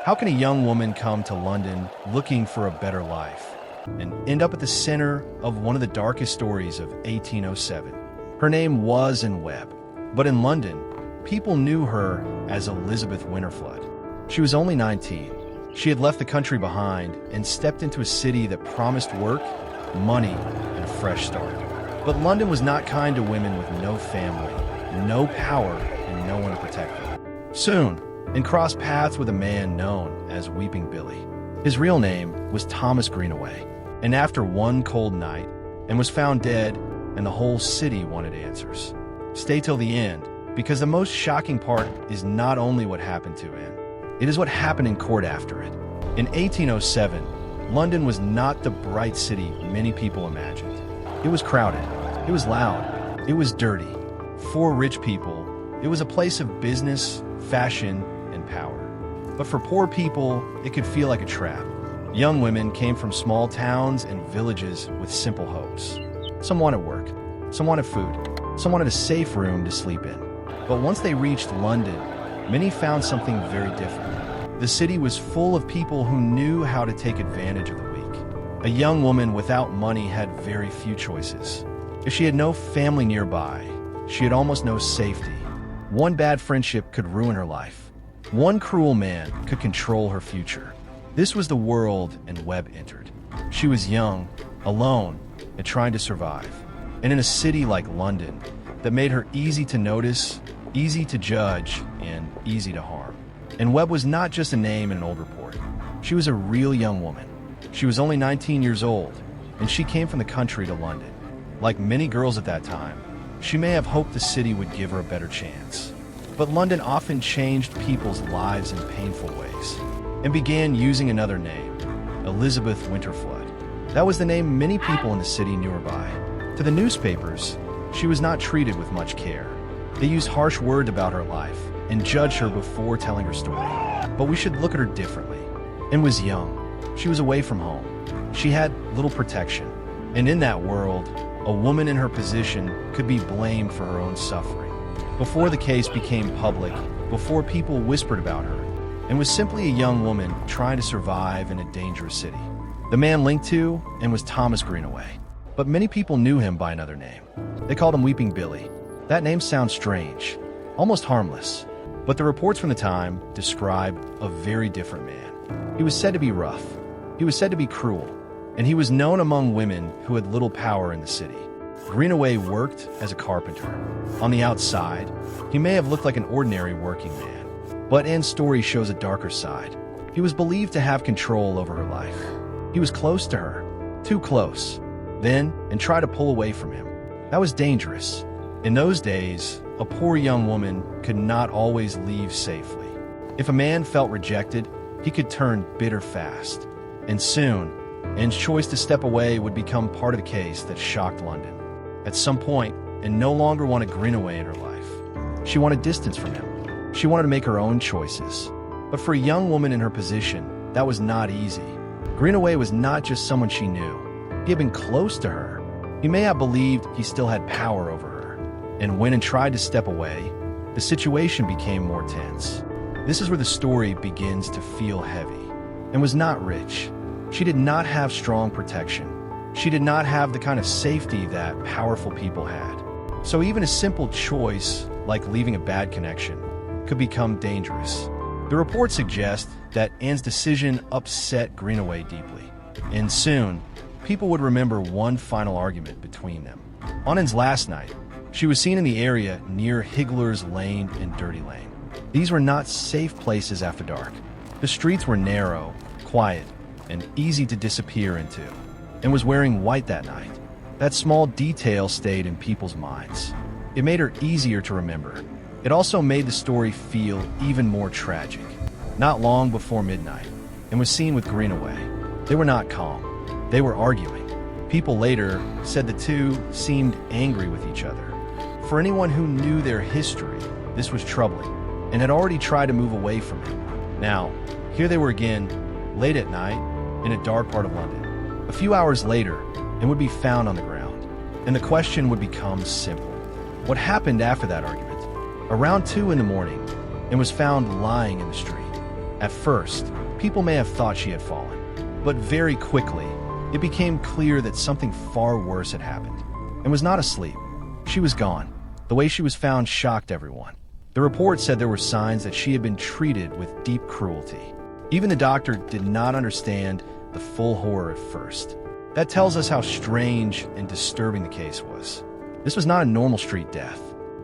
How can a young woman come to London looking for a better life and end up at the center of one of the darkest stories of 1807? Her name was Ann Webb, but in London, people knew her as Elizabeth Winterflood. She was only 19. She had left the country behind and stepped into a city that promised work, money, and a fresh start. But London was not kind to women with no family, no power, and no one to protect them. Soon, Ann crossed paths with a man known as Weeping Billy. His real name was Thomas Greenaway, and after one cold night, Ann was found dead, and the whole city wanted answers. Stay till the end, because the most shocking part is not only what happened to Ann, it is what happened in court after it. In 1807, London was not the bright city many people imagined. It was crowded, it was loud, it was dirty. For rich people, it was a place of business, fashion, and power. But for poor people, it could feel like a trap. Young women came from small towns and villages with simple hopes. Some wanted work, some wanted food, some wanted a safe room to sleep in. But once they reached London, many found something very different. The city was full of people who knew how to take advantage of the weak. A young woman without money had very few choices. If she had no family nearby, she had almost no safety. One bad friendship could ruin her life. One cruel man could control her future. This was the world Ann Webb entered. She was young, alone, and trying to survive. And in a city like London that made her easy to notice, easy to judge, and easy to harm. Ann Webb was not just a name in an old report. She was a real young woman. She was only 19 years old, and she came from the country to London. Like many girls at that time, she may have hoped the city would give her a better chance. But London often changed people's lives in painful ways, and began using another name, Elizabeth Winterflood. That was the name many people in the city knew her by. To the newspapers, she was not treated with much care. They used harsh words about her life and judged her before telling her story. But we should look at her differently. Ann was young. She was away from home. She had little protection. And in that world, a woman in her position could be blamed for her own suffering. Before the case became public, before people whispered about her, Ann was simply a young woman trying to survive in a dangerous city. The man linked to Ann was Thomas Greenaway, but many people knew him by another name. They called him Weeping Billy. That name sounds strange, almost harmless, but the reports from the time describe a very different man. He was said to be rough, he was said to be cruel, and he was known among women who had little power in the city. Greenaway worked as a carpenter. On the outside, he may have looked like an ordinary working man, but Ann's story shows a darker side. He was believed to have control over her life. He was close to her, too close, then and try to pull away from him. That was dangerous. In those days, a poor young woman could not always leave safely. If a man felt rejected, he could turn bitter fast. And soon, Ann's choice to step away would become part of the case that shocked London. At some point, Ann no longer wanted Greenaway in her life. She wanted distance from him. She wanted to make her own choices. But for a young woman in her position, that was not easy. Greenaway was not just someone she knew. He had been close to her. He may have believed he still had power over her. And when Ann tried to step away, the situation became more tense. This is where the story begins to feel heavy. Ann was not rich. She did not have strong protection. She did not have the kind of safety that powerful people had. So even a simple choice, like leaving a bad connection, could become dangerous. The report suggests that Ann's decision upset Greenaway deeply. And soon, people would remember one final argument between them. On Ann's last night, she was seen in the area near Higgler's Lane and Dirty Lane. These were not safe places after dark. The streets were narrow, quiet, and easy to disappear into. Ann was wearing white that night. That small detail stayed in people's minds. It made her easier to remember. It also made the story feel even more tragic. Not long before midnight, Ann was seen with Greenaway. They were not calm. They were arguing. People later said the two seemed angry with each other. For anyone who knew their history, this was troubling, and had already tried to move away from him. Now, here they were again, late at night, in a dark part of London. A few hours later, Ann would be found on the ground, and the question would become simple. What happened after that argument? Around 2 in the morning, Ann was found lying in the street. At first, people may have thought she had fallen, but very quickly, it became clear that something far worse had happened, and was not asleep. She was gone. The way she was found shocked everyone. The report said there were signs that she had been treated with deep cruelty. Even the doctor did not understand the full horror at first. That tells us how strange and disturbing the case was. This was not a normal street death.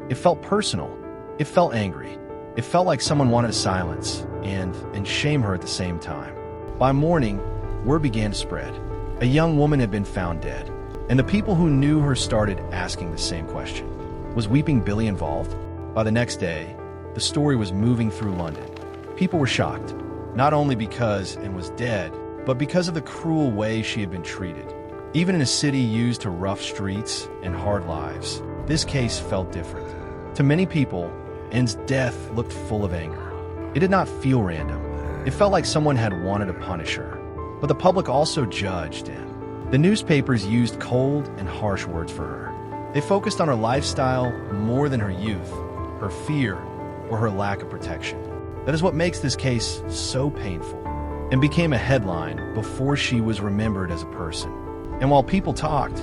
It felt personal. It felt angry. It felt like someone wanted to silence and shame her at the same time. By morning, word began to spread. A young woman had been found dead, and the people who knew her started asking the same question. Was Weeping Billy involved? By the next day, the story was moving through London. People were shocked, not only because Ann was dead, but because of the cruel way she had been treated. Even in a city used to rough streets and hard lives, this case felt different. To many people, Ann's death looked full of anger. It did not feel random. It felt like someone had wanted to punish her. But the public also judged Ann. The newspapers used cold and harsh words for her. They focused on her lifestyle more than her youth, her fear, or her lack of protection. That is what makes this case so painful, and became a headline before she was remembered as a person. And while people talked,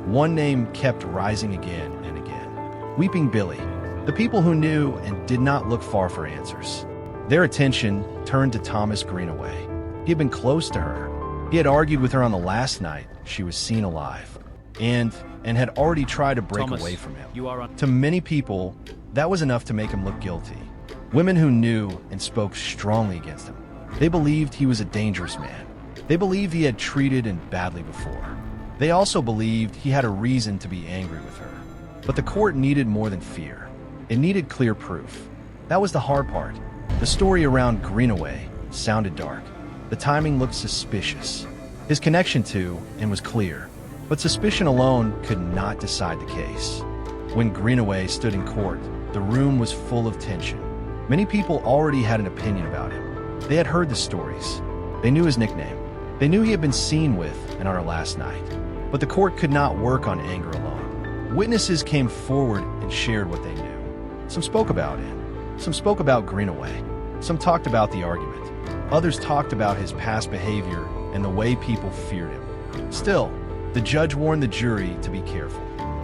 one name kept rising again and again. Weeping Billy. The people who knew and did not look far for answers. Their attention turned to Thomas Greenaway. He had been close to her. He had argued with her on the last night she was seen alive, and had already tried to break away from him. To many people, that was enough to make him look guilty. Women who knew and spoke strongly against him. They believed he was a dangerous man. They believed he had treated Ann badly before. They also believed he had a reason to be angry with her. But the court needed more than fear. It needed clear proof. That was the hard part. The story around Greenaway sounded dark. The timing looked suspicious. His connection to Ann was clear, but suspicion alone could not decide the case. When Greenaway stood in court, the room was full of tension. Many people already had an opinion about him. They had heard the stories. They knew his nickname. They knew he had been seen with Ann on her last night. But the court could not work on anger alone. Witnesses came forward and shared what they knew. Some spoke about Ann. Some spoke about Greenaway. Some talked about the argument. Others talked about his past behavior and the way people feared him. Still, the judge warned the jury to be careful.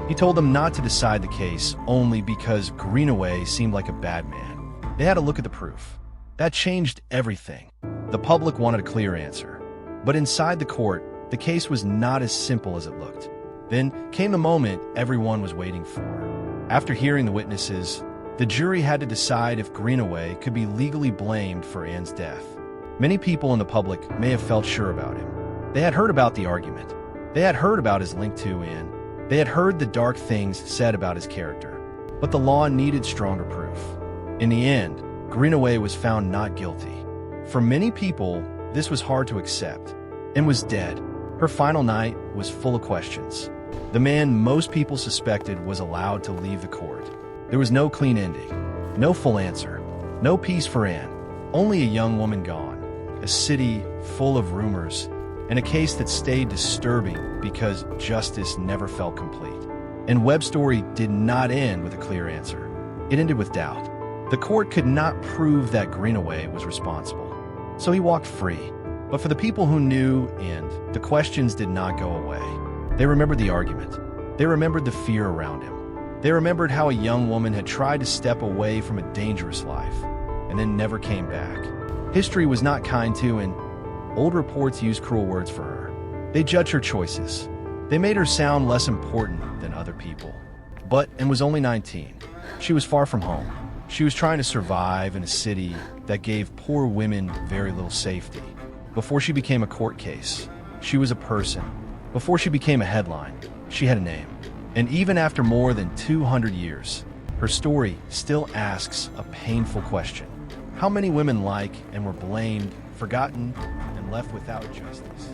He told them not to decide the case only because Greenaway seemed like a bad man. They had to look at the proof. That changed everything. The public wanted a clear answer. But inside the court, the case was not as simple as it looked. Then came the moment everyone was waiting for. After hearing the witnesses, the jury had to decide if Greenaway could be legally blamed for Ann's death. Many people in the public may have felt sure about him. They had heard about the argument. They had heard about his link to Ann. They had heard the dark things said about his character. But the law needed stronger proof. In the end, Greenaway was found not guilty. For many people, this was hard to accept. Ann was dead. Her final night was full of questions. The man most people suspected was allowed to leave the court. There was no clean ending, no full answer, no peace for Ann, only a young woman gone, a city full of rumors, and a case that stayed disturbing because justice never felt complete. And Webb's story did not end with a clear answer. It ended with doubt. The court could not prove that Greenaway was responsible, so he walked free. But for the people who knew Ann, the questions did not go away. They remembered the argument. They remembered the fear around him. They remembered how a young woman had tried to step away from a dangerous life and then never came back. History was not kind to Ann. Old reports used cruel words for her. They judged her choices. They made her sound less important than other people. But Ann was only 19. She was far from home. She was trying to survive in a city that gave poor women very little safety. Before she became a court case, she was a person. Before she became a headline, she had a name. And even after more than 200 years, her story still asks a painful question. How many women like and were blamed, forgotten, and left without justice?